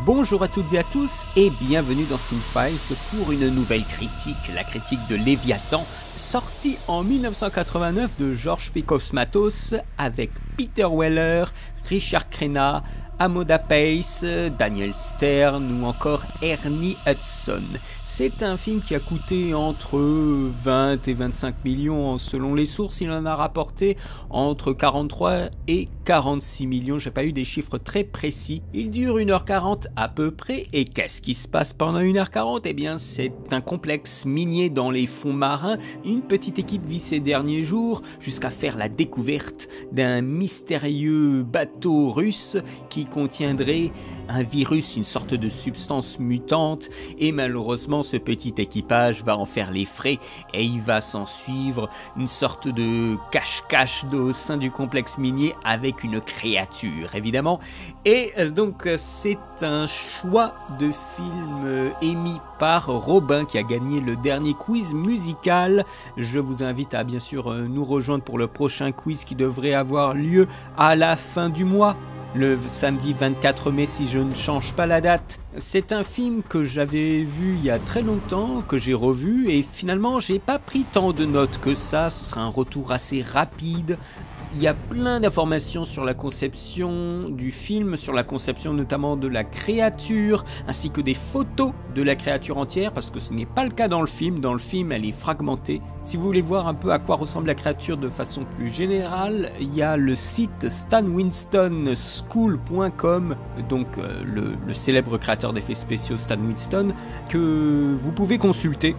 Bonjour à toutes et à tous et bienvenue dans Cinefiles pour une nouvelle critique, la critique de Léviathan, sortie en 1989 de George P. Cosmatos avec Peter Weller, Richard Crenna, Amanda Pays, Daniel Stern ou encore Ernie Hudson. C'est un film qui a coûté entre 20 et 25 millions selon les sources. Il en a rapporté entre 43 et 46 millions. J'ai pas eu des chiffres très précis. Il dure 1h40 à peu près. Et qu'est-ce qui se passe pendant 1h40 ? Eh bien, c'est un complexe minier dans les fonds marins. Une petite équipe vit ses derniers jours jusqu'à faire la découverte d'un mystérieux bateau russe qui contiendrait un virus, une sorte de substance mutante, et malheureusement ce petit équipage va en faire les frais et il va s'en suivre une sorte de cache-cache au sein du complexe minier avec une créature évidemment. Et donc c'est un choix de film émis par Robin qui a gagné le dernier quiz musical. Je vous invite à bien sûr nous rejoindre pour le prochain quiz qui devrait avoir lieu à la fin du mois, le samedi 24 mai si je ne change pas la date. C'est un film que j'avais vu il y a très longtemps, que j'ai revu et finalement j'ai pas pris tant de notes que ça. Ce sera un retour assez rapide. Il y a plein d'informations sur la conception du film, sur la conception notamment de la créature, ainsi que des photos de la créature entière, parce que ce n'est pas le cas dans le film. Dans le film, elle est fragmentée. Si vous voulez voir un peu à quoi ressemble la créature de façon plus générale, il y a le site stanwinstonschool.com, donc le célèbre créateur d'effets spéciaux Stan Winston, que vous pouvez consulter.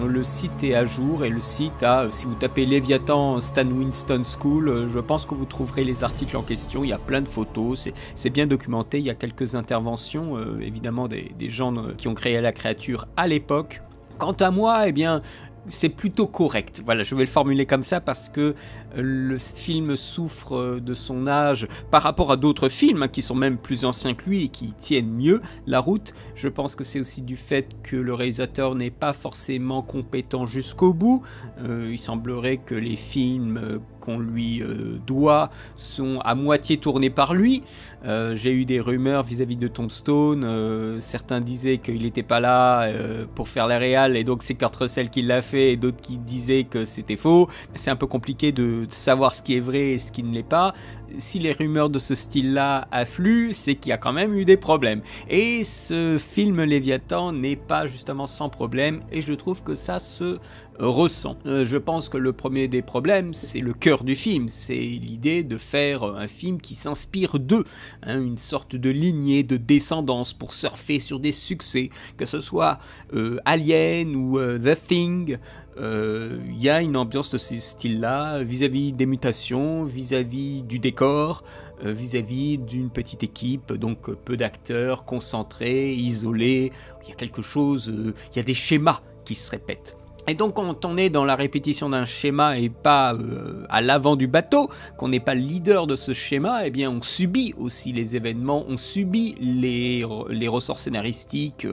Le site est à jour et le site a, si vous tapez Léviathan Stan Winston School, je pense que vous trouverez les articles en question. Il y a plein de photos, c'est bien documenté. Il y a quelques interventions, évidemment des gens qui ont créé la créature à l'époque. Quant à moi, eh bien, c'est plutôt correct. Voilà, je vais le formuler comme ça parce que le film souffre de son âge par rapport à d'autres films qui sont même plus anciens que lui et qui tiennent mieux la route. Je pense que c'est aussi du fait que le réalisateur n'est pas forcément compétent jusqu'au bout. Il semblerait que les films qu'on lui doit sont à moitié tournés par lui. J'ai eu des rumeurs vis-à-vis de Tombstone. Certains disaient qu'il n'était pas là pour faire la réal et donc c'est Kurt Russell qui l'a fait, et d'autres qui disaient que c'était faux. C'est un peu compliqué de savoir ce qui est vrai et ce qui ne l'est pas. Si les rumeurs de ce style-là affluent, c'est qu'il y a quand même eu des problèmes. Et ce film Léviathan n'est pas justement sans problème, et je trouve que ça se ressent. Je pense que le premier des problèmes, c'est le cœur du film. C'est l'idée de faire un film qui s'inspire d'eux, une sorte de lignée de descendance pour surfer sur des succès, que ce soit Alien ou The Thing. Il y a une ambiance de ce style-là vis-à-vis des mutations, vis-à-vis du décor, vis-à-vis d'une petite équipe, donc peu d'acteurs, concentrés, isolés. Il y a quelque chose, il y a des schémas qui se répètent. Et donc quand on est dans la répétition d'un schéma et pas à l'avant du bateau, qu'on n'est pas le leader de ce schéma, eh bien on subit aussi les événements, on subit les ressorts scénaristiques,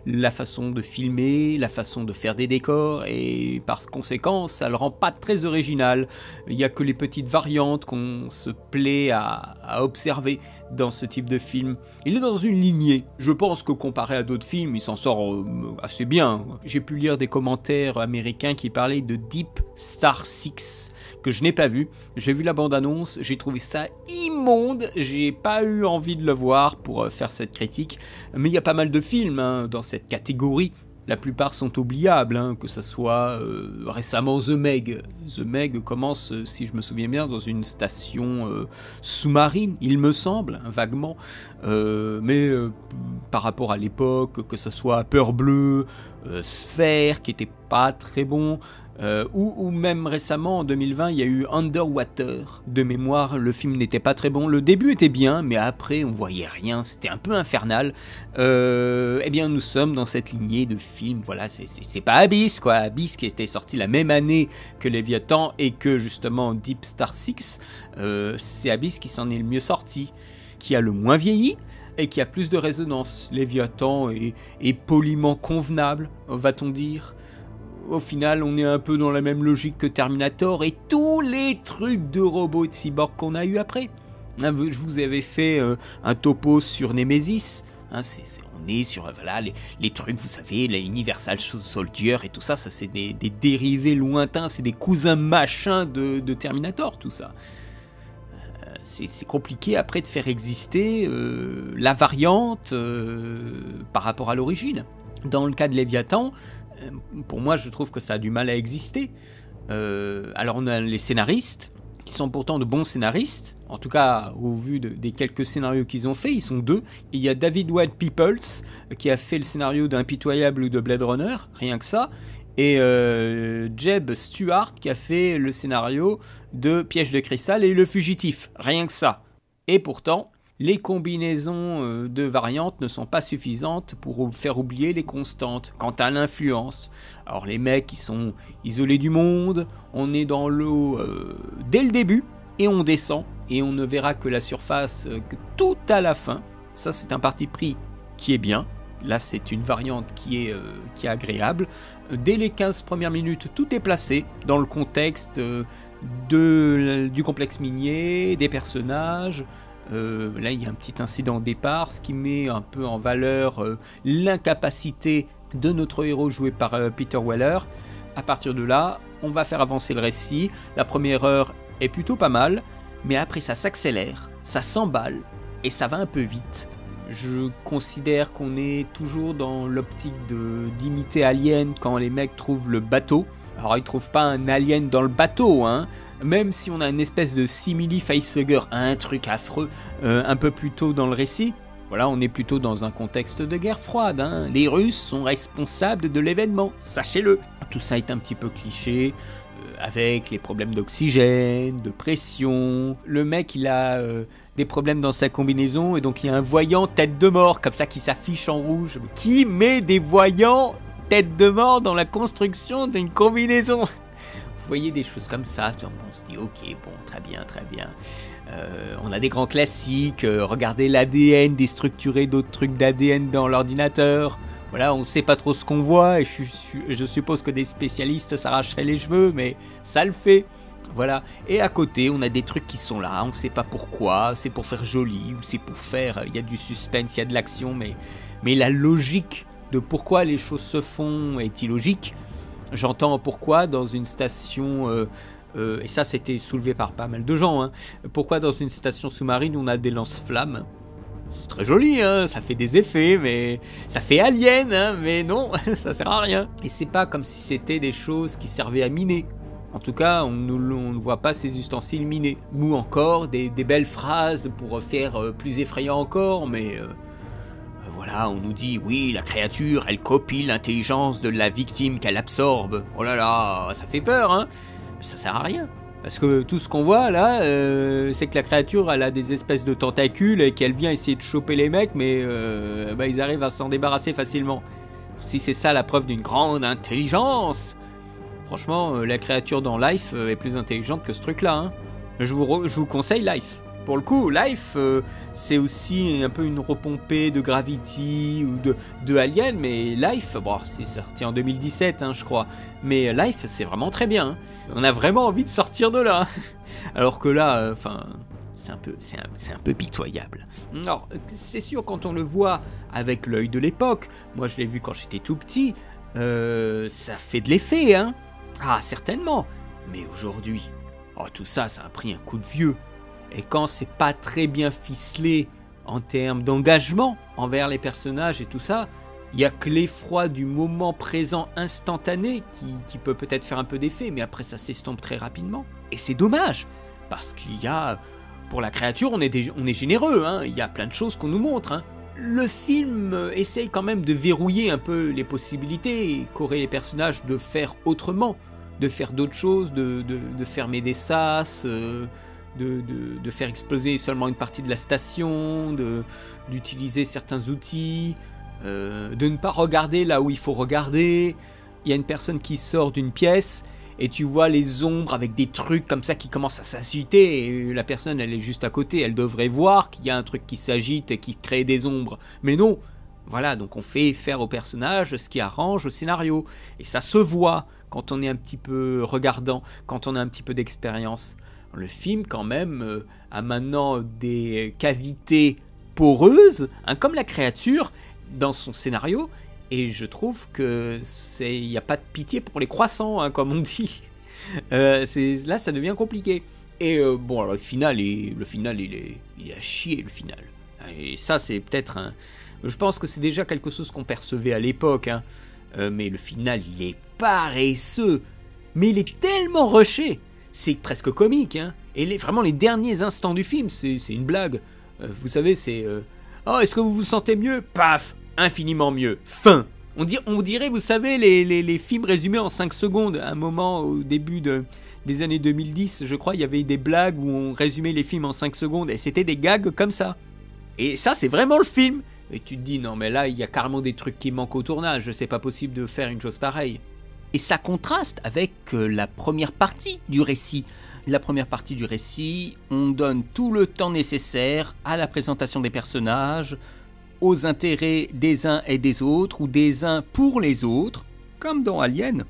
la façon de filmer, la façon de faire des décors, et par conséquent ça le rend pas très original. Il n'y a que les petites variantes qu'on se plaît à observer dans ce type de film. Il est dans une lignée. Je pense que comparé à d'autres films, il s'en sort assez bien. J'ai pu lire des commentaires américains qui parlaient de Deep Star Six, que je n'ai pas vu. J'ai vu la bande-annonce, j'ai trouvé ça immonde, j'ai pas eu envie de le voir pour faire cette critique. Mais il y a pas mal de films dans cette catégorie. La plupart sont oubliables, que ce soit récemment The Meg. The Meg commence, si je me souviens bien, dans une station sous-marine, il me semble, vaguement. Mais par rapport à l'époque, que ce soit Peur Bleue, Sphère, qui était pas très bon, ou même récemment en 2020 il y a eu Underwater. De mémoire le film n'était pas très bon, le début était bien mais après on voyait rien, c'était un peu infernal. Eh bien nous sommes dans cette lignée de films, voilà, c'est pas Abyss quoi, Abyss qui était sorti la même année que Léviathan et que justement Deep Star Six, c'est Abyss qui s'en est le mieux sorti, qui a le moins vieilli et qui a plus de résonance. Léviathan est poliment convenable, va-t-on dire. Au final, on est un peu dans la même logique que Terminator et tous les trucs de robots et de cyborgs qu'on a eu après. Je vous avais fait un topo sur Nemesis. Hein, on est sur voilà, les trucs, vous savez, les Universal Soldier et tout ça, c'est des dérivés lointains, c'est des cousins machins de Terminator, tout ça. C'est compliqué après de faire exister la variante par rapport à l'origine. Dans le cas de Léviathan, pour moi je trouve que ça a du mal à exister. Alors on a les scénaristes, qui sont pourtant de bons scénaristes, en tout cas au vu des quelques scénarios qu'ils ont fait, ils sont deux. Il y a David White Peoples qui a fait le scénario d'Impitoyable ou de Blade Runner, rien que ça, et Jeb Stuart qui a fait le scénario de Piège de cristal et Le Fugitif, rien que ça. Et pourtant, les combinaisons de variantes ne sont pas suffisantes pour faire oublier les constantes quant à l'influence. Alors les mecs ils sont isolés du monde, on est dans l'eau dès le début et on descend et on ne verra que la surface que tout à la fin. Ça c'est un parti pris qui est bien. Là c'est une variante qui est agréable. Dès les 15 premières minutes tout est placé dans le contexte du complexe minier, des personnages. Là il y a un petit incident au départ, ce qui met un peu en valeur l'incapacité de notre héros joué par Peter Weller. À partir de là, on va faire avancer le récit. La première heure est plutôt pas mal, mais après ça s'accélère, ça s'emballe et ça va un peu vite. Je considère qu'on est toujours dans l'optique d'imiter Alien quand les mecs trouvent le bateau. Alors ils trouvent pas un alien dans le bateau, hein. Même si on a une espèce de simili-facehugger, un truc affreux, un peu plus tôt dans le récit. Voilà, on est plutôt dans un contexte de guerre froide, hein. Les Russes sont responsables de l'événement, sachez-le. Tout ça est un petit peu cliché, avec les problèmes d'oxygène, de pression. Le mec, il a des problèmes dans sa combinaison, et donc il y a un voyant tête de mort, comme ça, qui s'affiche en rouge. Qui met des voyants tête de mort dans la construction d'une combinaison? Vous voyez des choses comme ça, on se dit ok, bon, très bien, très bien. On a des grands classiques, regardez l'ADN, déstructurer d'autres trucs d'ADN dans l'ordinateur. Voilà, on ne sait pas trop ce qu'on voit, et je suppose que des spécialistes s'arracheraient les cheveux, mais ça le fait. Voilà, et à côté, on a des trucs qui sont là, on ne sait pas pourquoi, c'est pour faire joli, ou c'est pour faire, il y a du suspense, il y a de l'action, mais la logique de pourquoi les choses se font est illogique. J'entends pourquoi dans une station, et ça c'était soulevé par pas mal de gens, hein, pourquoi dans une station sous-marine on a des lance-flammes. C'est très joli, hein, ça fait des effets, mais ça fait alien, hein, mais non, ça sert à rien. Et c'est pas comme si c'était des choses qui servaient à miner. En tout cas, on ne voit pas ces ustensiles minés. Ou encore des belles phrases pour faire plus effrayant encore, mais... Voilà, on nous dit, oui, la créature, elle copie l'intelligence de la victime qu'elle absorbe. Oh là là, ça fait peur, hein. Mais ça sert à rien. Parce que tout ce qu'on voit, là, c'est que la créature, elle a des espèces de tentacules et qu'elle vient essayer de choper les mecs, mais ils arrivent à s'en débarrasser facilement. Si c'est ça la preuve d'une grande intelligence, franchement, la créature dans Life est plus intelligente que ce truc-là, hein. Je vous conseille Life. Pour le coup, Life, c'est aussi un peu une repompée de Gravity ou de Alien, mais Life, bon, c'est sorti en 2017, hein, je crois. Mais Life, c'est vraiment très bien, hein. On a vraiment envie de sortir de là. Alors que là, c'est un peu pitoyable. Alors, c'est sûr, quand on le voit avec l'œil de l'époque, moi je l'ai vu quand j'étais tout petit, ça fait de l'effet, hein. Ah, certainement. Mais aujourd'hui, tout ça, ça a pris un coup de vieux. Et quand c'est pas très bien ficelé en termes d'engagement envers les personnages et tout ça, il n'y a que l'effroi du moment présent instantané qui peut peut-être faire un peu d'effet, mais après ça s'estompe très rapidement. Et c'est dommage, parce qu'il y a... Pour la créature, on est généreux, hein, il y a plein de choses qu'on nous montre, hein. Le film essaye quand même de verrouiller un peu les possibilités qu'auraient les personnages de faire autrement, de faire d'autres choses, de fermer des sas... De faire exploser seulement une partie de la station, d'utiliser certains outils, de ne pas regarder là où il faut regarder. Il y a une personne qui sort d'une pièce et tu vois les ombres avec des trucs comme ça qui commencent à s'agiter et la personne elle est juste à côté, elle devrait voir qu'il y a un truc qui s'agite et qui crée des ombres. Mais non, voilà, donc on fait faire au personnage ce qui arrange le scénario. Et ça se voit quand on est un petit peu regardant, quand on a un petit peu d'expérience. Le film, quand même, a maintenant des cavités poreuse, hein, comme la créature dans son scénario. Et je trouve que il n'y a pas de pitié pour les croissants, hein, comme on dit. Là, ça devient compliqué. Et bon, alors, le final, il est à chier, le final. Et ça, c'est peut-être un... Je pense que c'est déjà quelque chose qu'on percevait à l'époque, hein. Mais le final, il est paresseux. Mais il est tellement rushé. C'est presque comique, hein. Et vraiment, les derniers instants du film, c'est une blague. Vous savez, c'est... Oh, est-ce que vous vous sentez mieux? Paf, infiniment mieux. Fin. On dirait, vous savez, les films résumés en 5 secondes. À un moment, au début des années 2010, je crois, il y avait des blagues où on résumait les films en 5 secondes. Et c'était des gags comme ça. Et ça, c'est vraiment le film. Et tu te dis, non, mais là, il y a carrément des trucs qui manquent au tournage. C'est pas possible de faire une chose pareille. Et ça contraste avec la première partie du récit. La première partie du récit, on donne tout le temps nécessaire à la présentation des personnages, aux intérêts des uns et des autres, ou des uns pour les autres, comme dans Alien,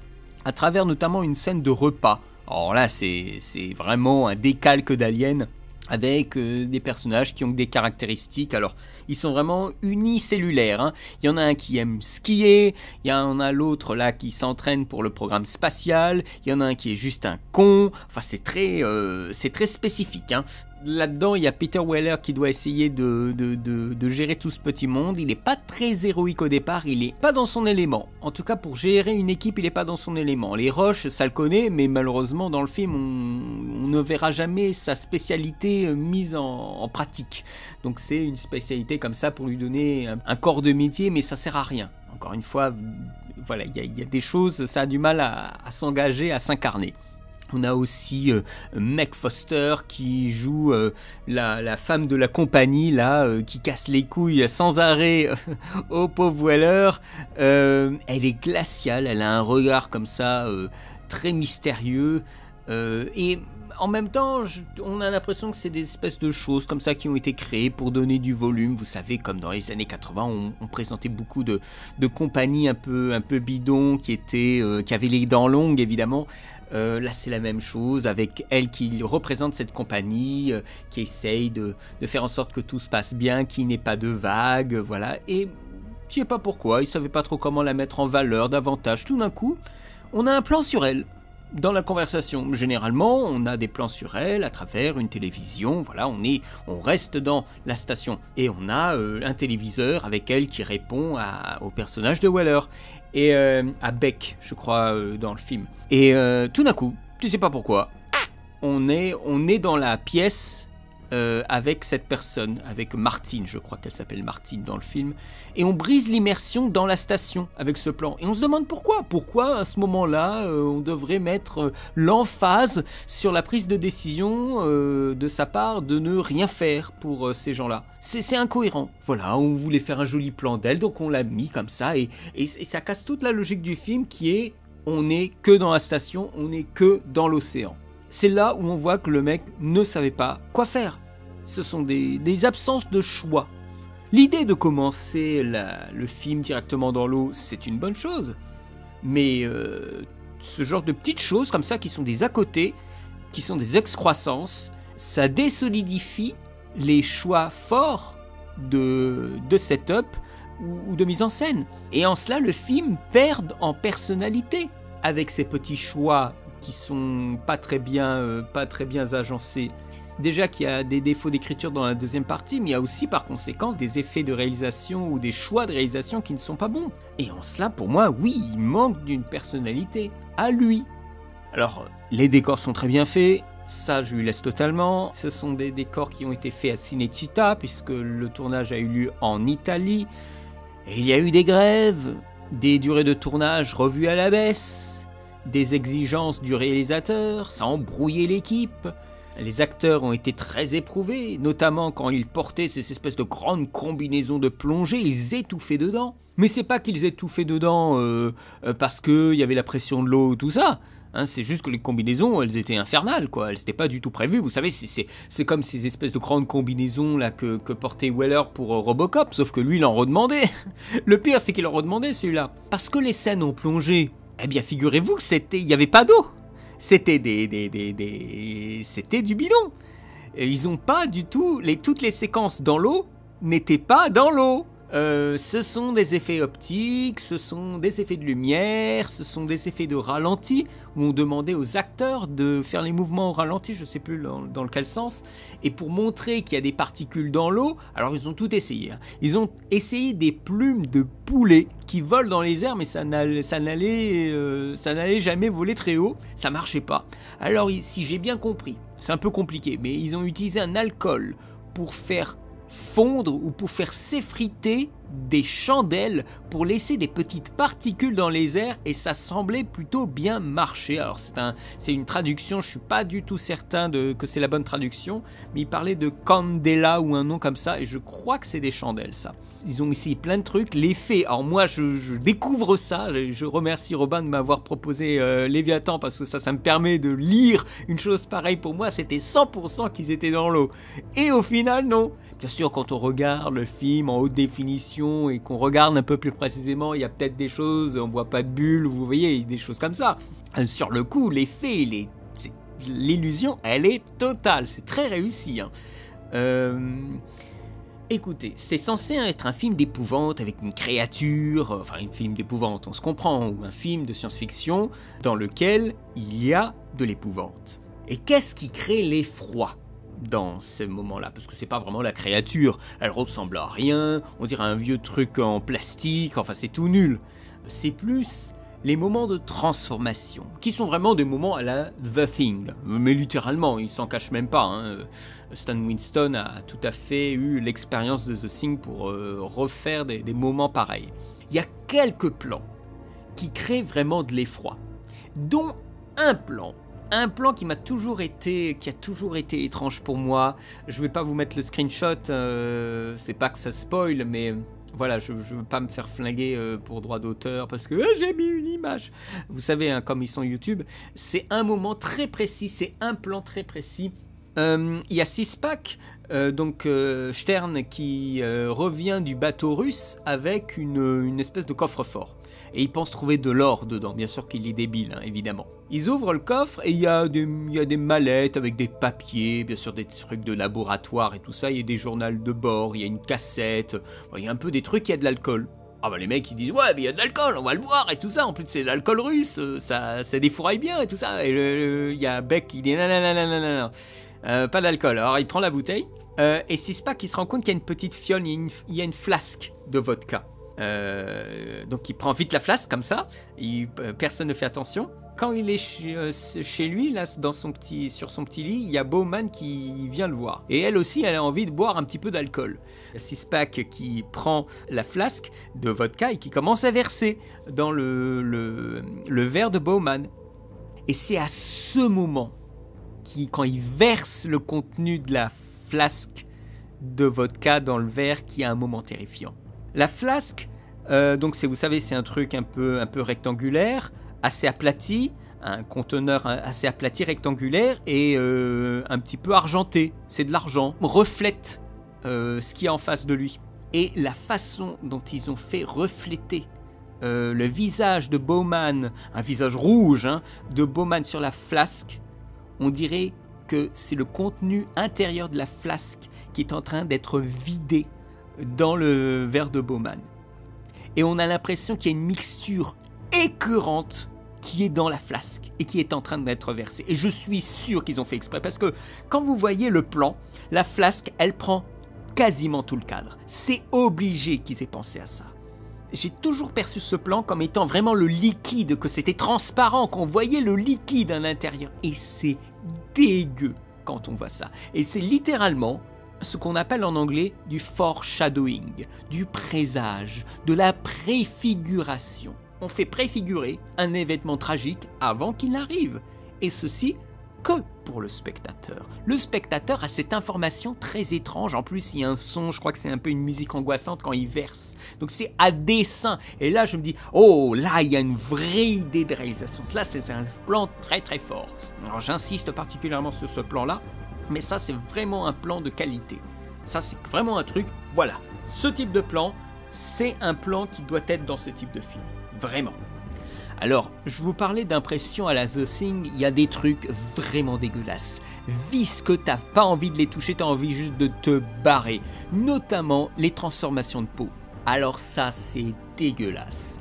à travers notamment une scène de repas. Alors là, c'est vraiment un décalque d'Alien, avec des personnages qui ont des caractéristiques. Alors, ils sont vraiment unicellulaires, hein. Il y en a un qui aime skier, il y en a l'autre là qui s'entraîne pour le programme spatial, il y en a un qui est juste un con. Enfin, c'est très spécifique, hein. Là-dedans, il y a Peter Weller qui doit essayer de gérer tout ce petit monde. Il n'est pas très héroïque au départ, il n'est pas dans son élément. En tout cas, pour gérer une équipe, il n'est pas dans son élément. Les Roches, ça le connaît, mais malheureusement, dans le film, on ne verra jamais sa spécialité mise en pratique. Donc c'est une spécialité comme ça pour lui donner un corps de métier, mais ça sert à rien. Encore une fois, voilà, il y a des choses, ça a du mal à s'engager, à s'incarner. On a aussi Meg Foster qui joue la femme de la compagnie là, qui casse les couilles sans arrêt au pauvre Weller. Elle est glaciale, elle a un regard comme ça très mystérieux et en même temps on a l'impression que c'est des espèces de choses comme ça qui ont été créées pour donner du volume. Vous savez, comme dans les années 80 on présentait beaucoup de compagnies un peu bidons qui avaient les dents longues évidemment. Là c'est la même chose avec elle qui représente cette compagnie qui essaye de faire en sorte que tout se passe bien, qu'il n'y ait pas de vagues, voilà. Et je sais pas pourquoi, ils savaient pas trop comment la mettre en valeur davantage. Tout d'un coup, on a un plan sur elle dans la conversation. Généralement, on a des plans sur elle à travers une télévision, voilà, on reste dans la station et on a un téléviseur avec elle qui répond au personnage de Weller. Et à Beck, je crois, dans le film. Et tout d'un coup, tu sais pas pourquoi, on est dans la pièce avec cette personne, avec Martine, je crois qu'elle s'appelle Martine dans le film, et on brise l'immersion dans la station avec ce plan. Et on se demande pourquoi à ce moment-là, on devrait mettre l'emphase sur la prise de décision de sa part de ne rien faire pour ces gens-là. C'est incohérent. Voilà, on voulait faire un joli plan d'elle, donc on l'a mis comme ça, et ça casse toute la logique du film qui est on n'est que dans la station, on n'est que dans l'océan. C'est là où on voit que le mec ne savait pas quoi faire. Ce sont des absences de choix. L'idée de commencer le film directement dans l'eau, c'est une bonne chose. Mais ce genre de petites choses comme ça qui sont des à côté, qui sont des excroissances, ça désolidifie les choix forts de setup ou de mise en scène. Et en cela, le film perd en personnalité avec ces petits choix qui sont pas très bien agencés. Déjà qu'il y a des défauts d'écriture dans la deuxième partie, mais il y a aussi par conséquent des effets de réalisation ou des choix de réalisation qui ne sont pas bons. Et en cela, pour moi, oui, il manque d'une personnalité à lui. Alors, les décors sont très bien faits, ça je lui laisse totalement. Ce sont des décors qui ont été faits à Cinecittà, puisque le tournage a eu lieu en Italie. Et il y a eu des grèves, des durées de tournage revues à la baisse, des exigences du réalisateur, ça a embrouillé l'équipe. Les acteurs ont été très éprouvés, notamment quand ils portaient ces espèces de grandes combinaisons de plongée, ils étouffaient dedans. Mais c'est pas qu'ils étouffaient dedans parce qu'il y avait la pression de l'eau, tout ça. Hein, c'est juste que les combinaisons, elles étaient infernales, quoi. Elles n'étaient pas du tout prévues. Vous savez, c'est comme ces espèces de grandes combinaisons là que portait Weller pour Robocop, sauf que lui, il en redemandait. Le pire, c'est qu'il en redemandait celui-là. Parce que les scènes en plongée, eh bien, figurez-vous que il n'y avait pas d'eau. C'était c'était du bidon. Ils n'ont pas du tout toutes les séquences dans l'eau n'était pas dans l'eau. Ce sont des effets optiques, ce sont des effets de lumière, ce sont des effets de ralenti, où on demandait aux acteurs de faire les mouvements au ralenti, je ne sais plus dans lequel sens, et pour montrer qu'il y a des particules dans l'eau, alors ils ont tout essayé. Hein. Ils ont essayé des plumes de poulet qui volent dans les airs, mais ça n'allait jamais voler très haut, ça marchait pas. Alors si j'ai bien compris, c'est un peu compliqué, mais ils ont utilisé un alcool pour faire fondre ou pour faire s'effriter des chandelles pour laisser des petites particules dans les airs et ça semblait plutôt bien marcher. Alors c'est une traduction, je suis pas du tout certain que c'est la bonne traduction, mais il parlait de candela ou un nom comme ça et je crois que c'est des chandelles ça. Ils ont essayé plein de trucs, l'effet, alors moi je découvre ça, je remercie Robin de m'avoir proposé Léviathan parce que ça me permet de lire une chose pareille. Pour moi c'était 100% qu'ils étaient dans l'eau et au final non. Bien sûr, quand on regarde le film en haute définition et qu'on regarde un peu plus précisément, il y a peut-être des choses, on voit pas de bulles, vous voyez, des choses comme ça. Sur le coup, l'effet, l'illusion, elle est totale, c'est très réussi. Hein. Écoutez, c'est censé être un film d'épouvante avec une créature, enfin un film d'épouvante, on se comprend, ou un film de science-fiction dans lequel il y a de l'épouvante. Et qu'est-ce qui crée l'effroi dans ces moments-là, parce que c'est pas vraiment la créature, elle ressemble à rien, on dirait un vieux truc en plastique, enfin c'est tout nul. C'est plus les moments de transformation, qui sont vraiment des moments à la The Thing, mais littéralement, il s'en cache même pas. Hein. Stan Winston a tout à fait eu l'expérience de The Thing pour refaire des moments pareils. Il y a quelques plans qui créent vraiment de l'effroi, dont un plan qui a toujours été étrange pour moi. Je vais pas vous mettre le screenshot, c'est pas que ça spoil, mais voilà, je veux pas me faire flinguer pour droit d'auteur parce que j'ai mis une image. Vous savez, hein, comme ils sont YouTube, c'est un moment très précis, c'est un plan très précis. Il y a Sixpack, donc Stern qui revient du bateau russe avec une espèce de coffre-fort. Et il pense trouver de l'or dedans, bien sûr qu'il est débile, hein, évidemment. Ils ouvrent le coffre et il y a des mallettes avec des papiers, bien sûr des trucs de laboratoire et tout ça, il y a des journaux de bord, il y a une cassette, il y a un peu des trucs, il y a de l'alcool. Ah bah les mecs ils disent ouais mais il y a de l'alcool, on va le boire et tout ça, en plus c'est de l'alcool russe, ça défouraille bien et tout ça. Et il y a Beck qui dit non, pas d'alcool. Alors il prend la bouteille et Sixpack il se rend compte qu'il y a une petite fiole, il y a une flasque de vodka. Donc il prend vite la flasque comme ça, personne ne fait attention. Quand il est chez lui, là, sur son petit lit, il y a Bowman qui vient le voir. Et elle aussi, elle a envie de boire un petit peu d'alcool. Sixpack qui prend la flasque de vodka et qui commence à verser dans le verre de Bowman. Et c'est à ce moment, quand il verse le contenu de la flasque de vodka dans le verre, qu'il y a un moment terrifiant. La flasque, donc vous savez, c'est un truc un peu rectangulaire, assez aplati, un conteneur assez aplati, rectangulaire et un petit peu argenté. C'est de l'argent, reflète ce qu'il y a en face de lui. Et la façon dont ils ont fait refléter le visage de Bowman, un visage rouge hein, de Bowman sur la flasque, on dirait que c'est le contenu intérieur de la flasque qui est en train d'être vidé dans le verre de Bowman. Et on a l'impression qu'il y a une mixture écœurante qui est dans la flasque et qui est en train d'être versée. Et je suis sûr qu'ils ont fait exprès parce que quand vous voyez le plan, la flasque, elle prend quasiment tout le cadre. C'est obligé qu'ils aient pensé à ça. J'ai toujours perçu ce plan comme étant vraiment le liquide, que c'était transparent, qu'on voyait le liquide à l'intérieur. Et c'est dégueu quand on voit ça. Et c'est littéralement ce qu'on appelle en anglais du foreshadowing, du présage, de la préfiguration. On fait préfigurer un événement tragique avant qu'il n'arrive. Et ceci que pour le spectateur. Le spectateur a cette information très étrange. En plus, il y a un son, je crois que c'est un peu une musique angoissante quand il verse. Donc c'est à dessein. Et là, je me dis, oh, là, il y a une vraie idée de réalisation. Là, c'est un plan très très fort. Alors j'insiste particulièrement sur ce plan-là. Mais ça, c'est vraiment un plan de qualité. Ça, c'est vraiment un truc, voilà. Ce type de plan, c'est un plan qui doit être dans ce type de film. Vraiment. Alors, je vous parlais d'impression à la The Thing, il y a des trucs vraiment dégueulasses. Visqueux, t'as pas envie de les toucher, t'as envie juste de te barrer. Notamment les transformations de peau. Alors ça, c'est dégueulasse.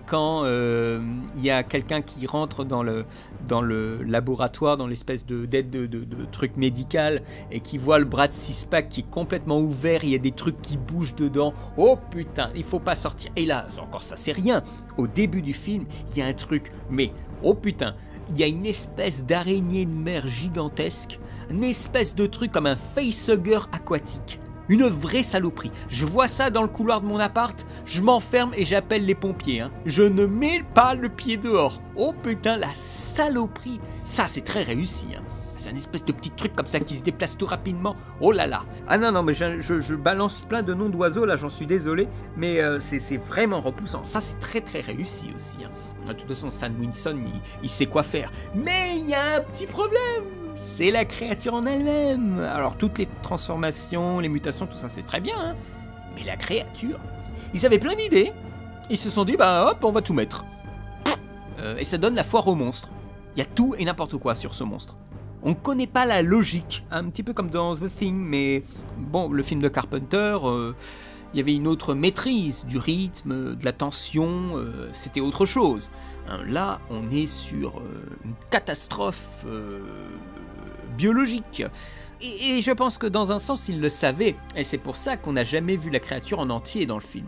Quand il y a quelqu'un qui rentre dans le laboratoire, dans l'espèce d'aide de truc médical, et qui voit le bras de Six-Pack qui est complètement ouvert, il y a des trucs qui bougent dedans. Oh putain, il faut pas sortir. Et là, encore ça, c'est rien. Au début du film, il y a un truc, mais oh putain, il y a une espèce d'araignée de mer gigantesque, une espèce de truc comme un facehugger aquatique. Une vraie saloperie. Je vois ça dans le couloir de mon appart, je m'enferme et j'appelle les pompiers. Hein. Je ne mets pas le pied dehors. Oh putain, la saloperie. Ça, c'est très réussi. Hein. C'est un espèce de petit truc comme ça qui se déplace tout rapidement. Oh là là. Ah non, mais je balance plein de noms d'oiseaux, là, j'en suis désolé. Mais c'est vraiment repoussant. Ça, c'est très très réussi aussi. Hein. De toute façon, Stan Winston, il sait quoi faire. Mais il y a un petit problème. C'est la créature en elle-même. Alors toutes les transformations, les mutations, tout ça c'est très bien, hein. Mais la créature, ils avaient plein d'idées. Ils se sont dit, bah hop, on va tout mettre. Et ça donne la foire aux monstres. Il y a tout et n'importe quoi sur ce monstre. On ne connaît pas la logique, un petit peu comme dans The Thing, mais bon, le film de Carpenter, il y avait une autre maîtrise du rythme, de la tension, c'était autre chose. Hein, là, on est sur une catastrophe biologique. Et je pense que dans un sens, ils le savaient, et c'est pour ça qu'on n'a jamais vu la créature en entier dans le film.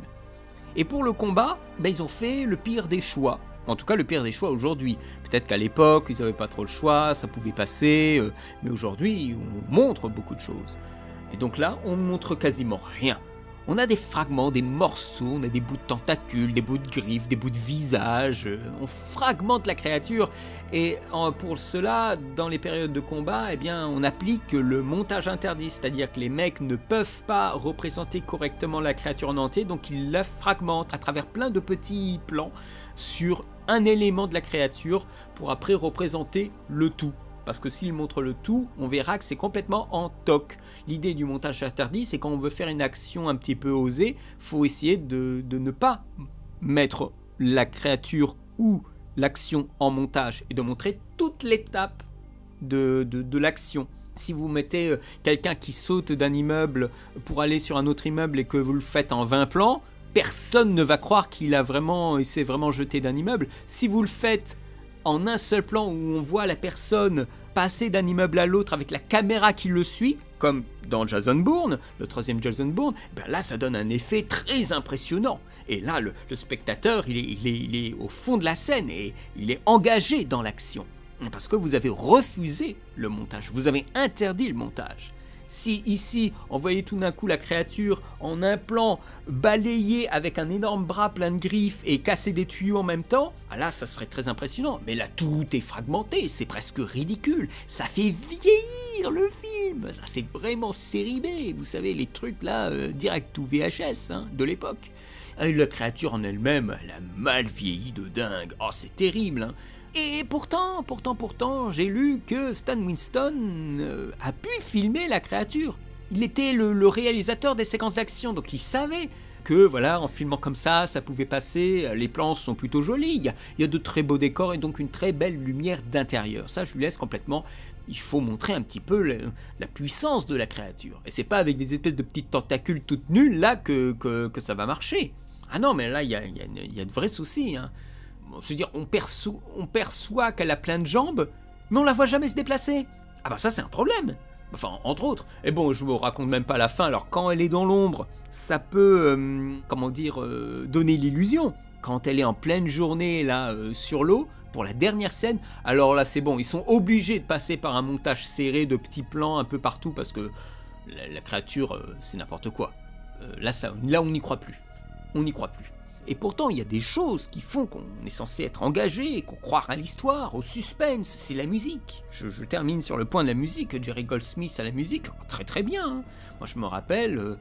Et pour le combat, ils ont fait le pire des choix. En tout cas, le pire des choix aujourd'hui. Peut-être qu'à l'époque, ils n'avaient pas trop le choix, ça pouvait passer, mais aujourd'hui, on montre beaucoup de choses. Et donc là, on montre quasiment rien. On a des fragments, des morceaux, on a des bouts de tentacules, des bouts de griffes, des bouts de visage. On fragmente la créature et pour cela, dans les périodes de combat, on applique le montage interdit. C'est-à-dire que les mecs ne peuvent pas représenter correctement la créature en entier, donc ils la fragmentent à travers plein de petits plans sur un élément de la créature pour après représenter le tout. Parce que s'il montre le tout, on verra que c'est complètement en toc. L'idée du montage interdit, c'est quand on veut faire une action un petit peu osée, faut essayer de ne pas mettre la créature ou l'action en montage et de montrer toute l'étape de l'action. Si vous mettez quelqu'un qui saute d'un immeuble pour aller sur un autre immeuble et que vous le faites en 20 plans, personne ne va croire il s'est vraiment jeté d'un immeuble. Si vous le faites en un seul plan où on voit la personne passer d'un immeuble à l'autre avec la caméra qui le suit, comme dans Jason Bourne, le troisième Jason Bourne, là ça donne un effet très impressionnant. Et là le spectateur il est au fond de la scène et il est engagé dans l'action. Parce que vous avez refusé le montage, vous avez interdit le montage. Si ici, on voyait tout d'un coup la créature en un plan balayée avec un énorme bras plein de griffes et casser des tuyaux en même temps, là ça serait très impressionnant. Mais là tout est fragmenté, c'est presque ridicule. Ça fait vieillir le film, ça c'est vraiment série B. Vous savez les trucs là, direct ou VHS de l'époque. La créature en elle-même, elle a mal vieilli de dingue. Oh c'est terrible hein. Et pourtant, j'ai lu que Stan Winston a pu filmer la créature. Il était le réalisateur des séquences d'action, donc il savait que voilà, en filmant comme ça pouvait passer. Les plans sont plutôt jolis, il y a de très beaux décors et donc une très belle lumière d'intérieur. Ça, je lui laisse complètement. Il faut montrer un petit peu la puissance de la créature. Et c'est pas avec des espèces de petites tentacules toutes nulles là que ça va marcher. Ah non, mais là, il y a de vrais soucis, hein. Je veux dire, on perçoit qu'elle a plein de jambes, mais on la voit jamais se déplacer. Ah bah ça c'est un problème. Enfin, entre autres. Et bon, je vous raconte même pas la fin. Alors quand elle est dans l'ombre, ça peut, donner l'illusion. Quand elle est en pleine journée là sur l'eau, pour la dernière scène, alors là c'est bon. Ils sont obligés de passer par un montage serré de petits plans un peu partout parce que la créature, c'est n'importe quoi. Là on n'y croit plus. On n'y croit plus. Et pourtant, il y a des choses qui font qu'on est censé être engagé, qu'on croit à l'histoire, au suspense, c'est la musique. Je termine sur le point de la musique, Jerry Goldsmith à la musique, très très bien. Hein. Moi je me rappelle,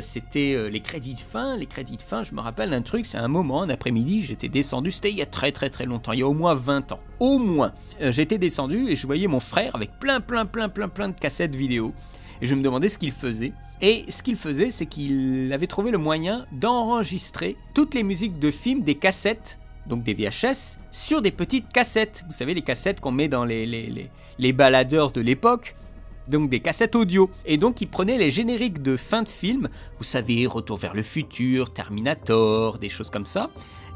c'était les crédits de fin, je me rappelle d'un truc, c'est un moment, un après-midi, j'étais descendu, c'était il y a très très très longtemps, il y a au moins 20 ans, au moins. J'étais descendu et je voyais mon frère avec plein de cassettes vidéo. Et je me demandais ce qu'il faisait. Et ce qu'il faisait, c'est qu'il avait trouvé le moyen d'enregistrer toutes les musiques de films des cassettes donc des VHS, sur des petites cassettes. Vous savez, les cassettes qu'on met dans les baladeurs de l'époque. Donc des cassettes audio. Et donc il prenait les génériques de fin de film, vous savez, Retour vers le futur, Terminator, des choses comme ça.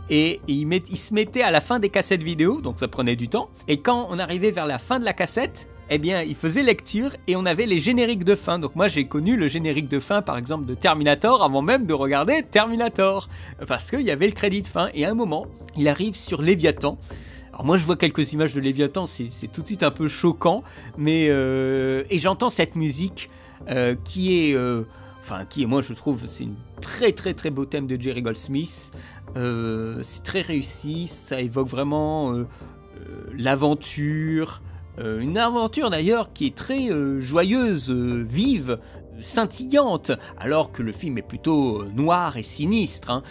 Et il se mettait à la fin des cassettes vidéo, donc ça prenait du temps. Et quand on arrivait vers la fin de la cassette, eh bien il faisait lecture et on avait les génériques de fin. Donc moi j'ai connu le générique de fin par exemple de Terminator avant même de regarder Terminator. Parce qu'il y avait le crédit de fin. Et à un moment, il arrive sur Léviathan. Alors moi je vois quelques images de Léviathan, c'est tout de suite un peu choquant, mais et j'entends cette musique qui est, moi je trouve, c'est une très très très beau thème de Jerry Goldsmith, c'est très réussi, ça évoque vraiment l'aventure, une aventure d'ailleurs qui est très joyeuse, vive, scintillante, alors que le film est plutôt noir et sinistre, hein.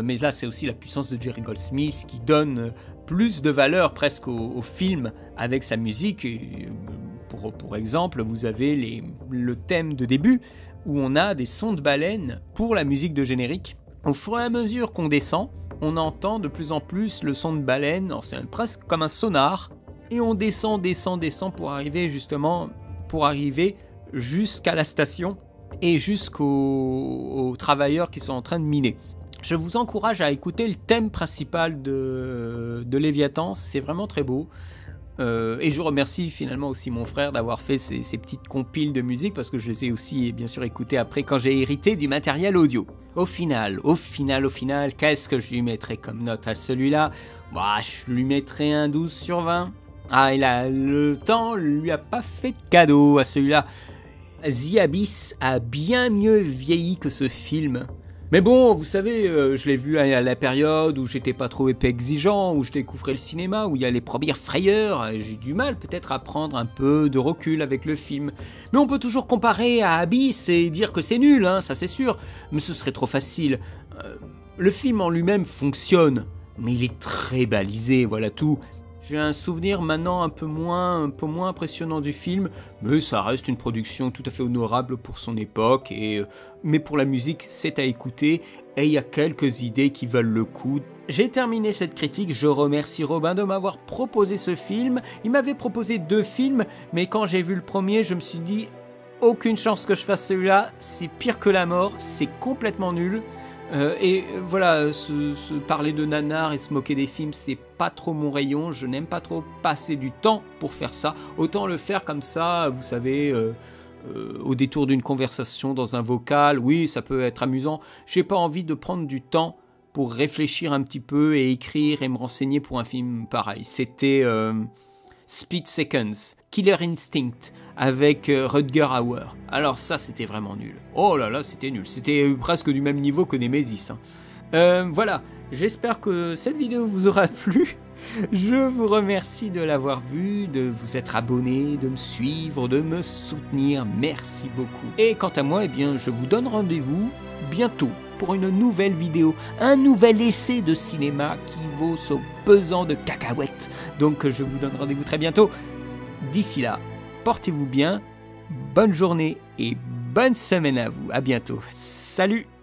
Mais là c'est aussi la puissance de Jerry Goldsmith qui donne plus de valeur presque au film avec sa musique. Et pour exemple, vous avez le thème de début où on a des sons de baleine pour la musique de générique. Au fur et à mesure qu'on descend, on entend de plus en plus le son de baleine, c'est presque comme un sonar, et on descend pour arriver jusqu'à la station et jusqu'aux travailleurs qui sont en train de miner. Je vous encourage à écouter le thème principal de Léviathan, c'est vraiment très beau. Et je remercie finalement aussi mon frère d'avoir fait ces petites compiles de musique parce que je les ai aussi bien sûr écoutées après quand j'ai hérité du matériel audio. Au final, qu'est-ce que je lui mettrais comme note à celui-là ? Je lui mettrais un 12 sur 20. Le temps lui a pas fait de cadeau à celui-là. The Abyss a bien mieux vieilli que ce film. Mais bon, vous savez, je l'ai vu à la période où j'étais pas trop épais exigeant, où je découvrais le cinéma, où il y a les premières frayeurs, j'ai du mal peut-être à prendre un peu de recul avec le film. Mais on peut toujours comparer à Abyss et dire que c'est nul, hein, ça c'est sûr, mais ce serait trop facile. Le film en lui-même fonctionne, mais il est très balisé, voilà tout. J'ai un souvenir maintenant un peu moins impressionnant du film, mais ça reste une production tout à fait honorable pour son époque, mais pour la musique, c'est à écouter, et il y a quelques idées qui valent le coup. J'ai terminé cette critique, je remercie Robin de m'avoir proposé ce film. Il m'avait proposé 2 films, mais quand j'ai vu le premier, je me suis dit, aucune chance que je fasse celui-là, c'est pire que la mort, c'est complètement nul. Et voilà, se parler de nanar et se moquer des films, c'est pas trop mon rayon, je n'aime pas trop passer du temps pour faire ça, autant le faire comme ça, vous savez, au détour d'une conversation dans un vocal, oui, ça peut être amusant, j'ai pas envie de prendre du temps pour réfléchir un petit peu et écrire et me renseigner pour un film pareil. C'était Split Seconds, Killer Instinct, avec Rutger Hauer. Alors ça, c'était vraiment nul. Oh là là, c'était nul. C'était presque du même niveau que Nemesis. Voilà, j'espère que cette vidéo vous aura plu. Je vous remercie de l'avoir vue, de vous être abonné, de me suivre, de me soutenir. Merci beaucoup. Et quant à moi, eh bien, je vous donne rendez-vous bientôt pour une nouvelle vidéo, un nouvel essai de cinéma qui vaut son pesant de cacahuètes. Donc je vous donne rendez-vous très bientôt. D'ici là, portez-vous bien, bonne journée et bonne semaine à vous. À bientôt. Salut!